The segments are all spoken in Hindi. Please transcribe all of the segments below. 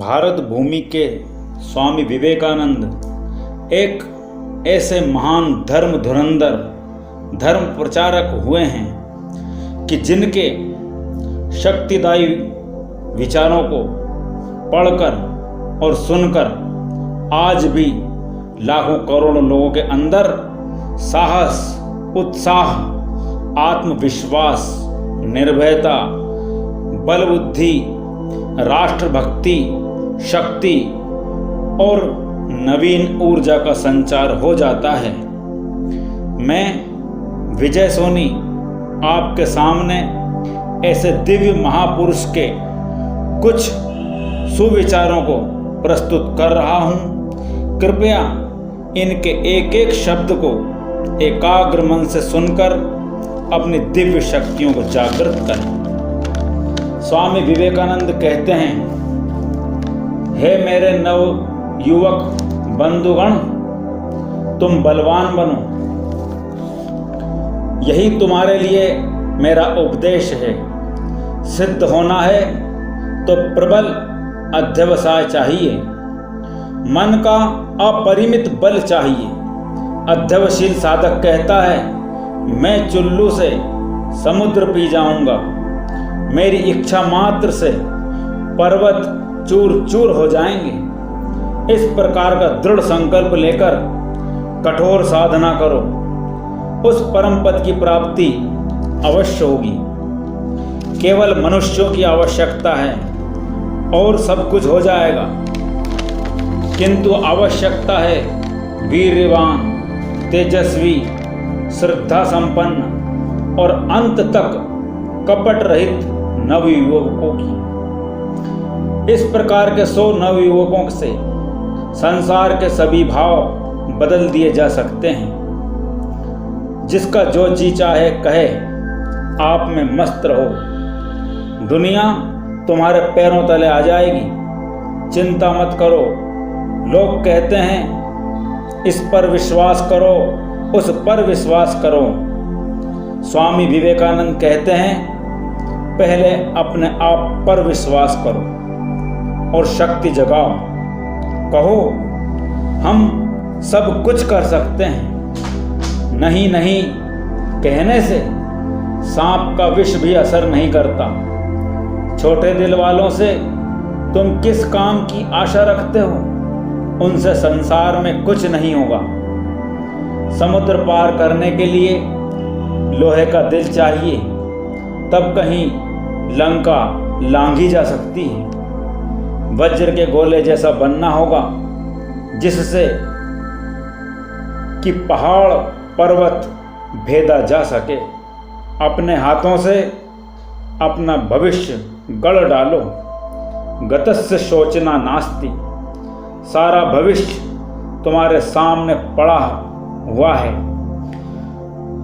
भारत भूमि के स्वामी विवेकानंद एक ऐसे महान धर्म धुरंधर धर्म प्रचारक हुए हैं कि जिनके शक्तिदायी विचारों को पढ़कर और सुनकर आज भी लाखों करोड़ों लोगों के अंदर साहस, उत्साह, आत्मविश्वास, निर्भयता, बल बुद्धि, राष्ट्रभक्ति, शक्ति और नवीन ऊर्जा का संचार हो जाता है। मैं विजय सोनी आपके सामने ऐसे दिव्य महापुरुष के कुछ सुविचारों को प्रस्तुत कर रहा हूँ। कृपया इनके एक एक शब्द को एकाग्र मन से सुनकर अपनी दिव्य शक्तियों को जागृत करें। स्वामी विवेकानंद कहते हैं, हे मेरे नव युवक बंधुगण, तुम बलवान बनो। यही तुम्हारे लिए मेरा उपदेश है। सिद्ध होना है तो प्रबल अध्यवसाय चाहिए, मन का अपरिमित बल चाहिए। अध्यवशील साधक कहता है, मैं चुल्लू से समुद्र पी जाऊंगा, मेरी इच्छा मात्र से पर्वत चूर चूर हो जाएंगे। इस प्रकार का दृढ़ संकल्प लेकर कठोर साधना करो, उस परम पद की प्राप्ति अवश्य होगी। केवल मनुष्यों की आवश्यकता है और सब कुछ हो जाएगा, किंतु आवश्यकता है वीर्यवान, तेजस्वी, श्रद्धा संपन्न और अंत तक कपट रहित नवयुवकों की। इस प्रकार के 100 नवयुवकों से संसार के सभी भाव बदल दिए जा सकते हैं। जिसका जो जी चाहे कहे, आप में मस्त रहो, दुनिया तुम्हारे पैरों तले आ जाएगी। चिंता मत करो। लोग कहते हैं इस पर विश्वास करो, उस पर विश्वास करो। स्वामी विवेकानंद कहते हैं, पहले अपने आप पर विश्वास करो और शक्ति जगाओ। कहो, हम सब कुछ कर सकते हैं। नहीं नहीं कहने से सांप का विष भी असर नहीं करता। छोटे दिल वालों से तुम किस काम की आशा रखते हो? उनसे संसार में कुछ नहीं होगा। समुद्र पार करने के लिए लोहे का दिल चाहिए, तब कहीं लंका लांघी जा सकती है। वज्र के गोले जैसा बनना होगा, जिससे कि पहाड़ पर्वत भेदा जा सके। अपने हाथों से अपना भविष्य गढ़ डालो। गतस्य शोचना नास्ति। सारा भविष्य तुम्हारे सामने पड़ा हुआ है।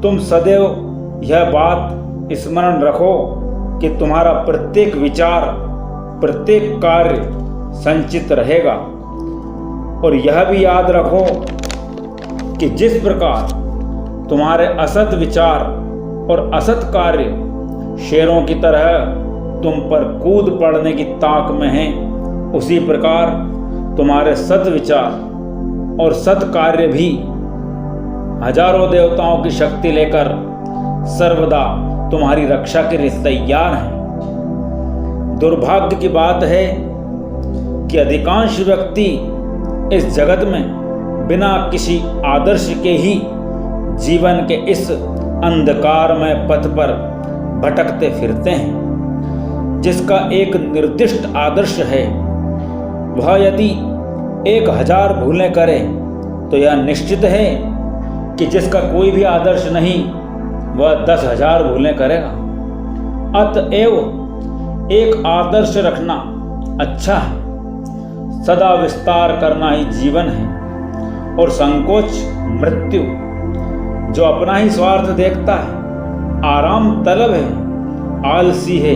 तुम सदैव यह बात स्मरण रखो कि तुम्हारा प्रत्येक विचार, प्रत्येक कार्य संचित रहेगा। और यह भी याद रखो कि जिस प्रकार तुम्हारे असत विचार और असत कार्य शेरों की तरह तुम पर कूद पड़ने की ताक में हैं, उसी प्रकार तुम्हारे सत विचार और सत कार्य भी हजारों देवताओं की शक्ति लेकर सर्वदा तुम्हारी रक्षा के लिए तैयार हैं। दुर्भाग्य की बात है कि अधिकांश व्यक्ति इस जगत में बिना किसी आदर्श के ही जीवन के इस अंधकारमय पथ पर भटकते फिरते हैं। जिसका एक निर्दिष्ट आदर्श है, वह यदि 1000 भूलें करे तो यह निश्चित है कि जिसका कोई भी आदर्श नहीं, वह 10,000 भूलें करेगा। अतएव एक आदर्श रखना अच्छा है। सदा विस्तार करना ही जीवन है और संकोच मृत्यु। जो अपना ही स्वार्थ देखता है, आराम तलब है, आलसी है,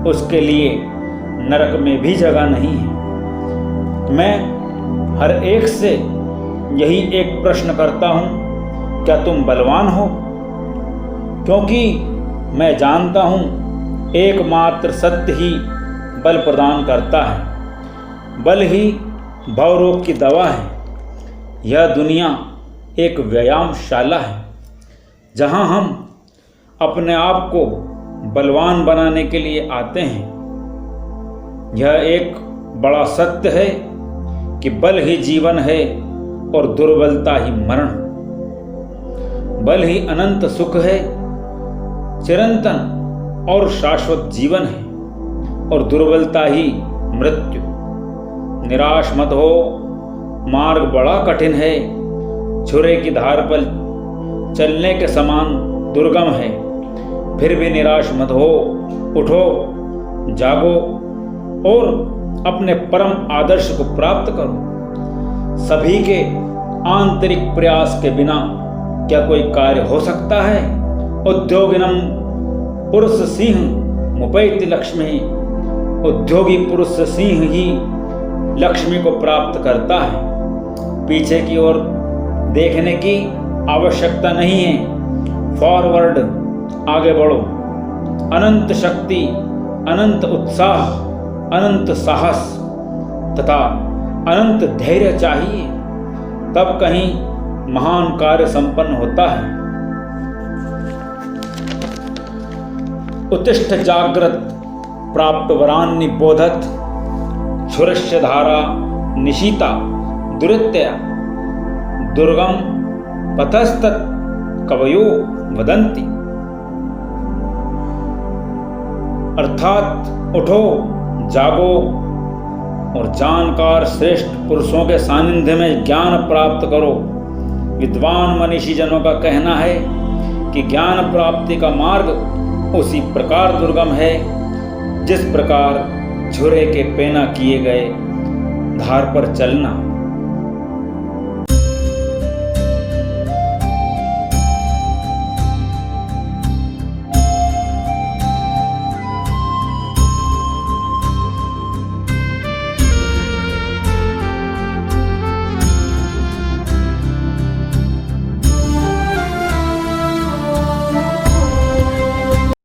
उसके लिए नरक में भी जगह नहीं है। मैं हर एक से यही एक प्रश्न करता हूँ, क्या तुम बलवान हो? क्योंकि मैं जानता हूँ एकमात्र सत्य ही बल प्रदान करता है। बल ही भवरोग की दवा है। यह दुनिया एक व्यायामशाला है जहां हम अपने आप को बलवान बनाने के लिए आते हैं। यह एक बड़ा सत्य है कि बल ही जीवन है और दुर्बलता ही मरण। बल ही अनंत सुख है, चिरंतन और शाश्वत जीवन है, और दुर्बलता ही मृत्यु। निराश मत हो, मार्ग बड़ा कठिन है, छुरे की धार पर चलने के समान दुर्गम है। फिर भी निराश मत हो, उठो, जागो और अपने परम आदर्श को प्राप्त करो। सभी के आंतरिक प्रयास के बिना क्या कोई कार्य हो सकता है? उद्योगिनम पुरुष सिंह मुपैति लक्ष्मी। उद्योगी पुरुष सिंह ही लक्ष्मी को प्राप्त करता है। पीछे की ओर देखने की आवश्यकता नहीं है। फॉरवर्ड, आगे बढ़ो। अनंत शक्ति, अनंत उत्साह, अनंत साहस तथा अनंत धैर्य चाहिए, तब कहीं महान कार्य संपन्न होता है। उत्तिष्ठ जाग्रत प्राप्त वरान्नि बोधत, क्षुरस्य धारा निशीता दुरित्या, दुर्गम पथस्तत् कवयो वदन्ति। अर्थात उठो, जागो और जानकार श्रेष्ठ पुरुषों के सानिध्य में ज्ञान प्राप्त करो। विद्वान मनीषी जनों का कहना है कि ज्ञान प्राप्ति का मार्ग उसी प्रकार दुर्गम है जिस प्रकार झुरे के पैना किए गए धार पर चलना।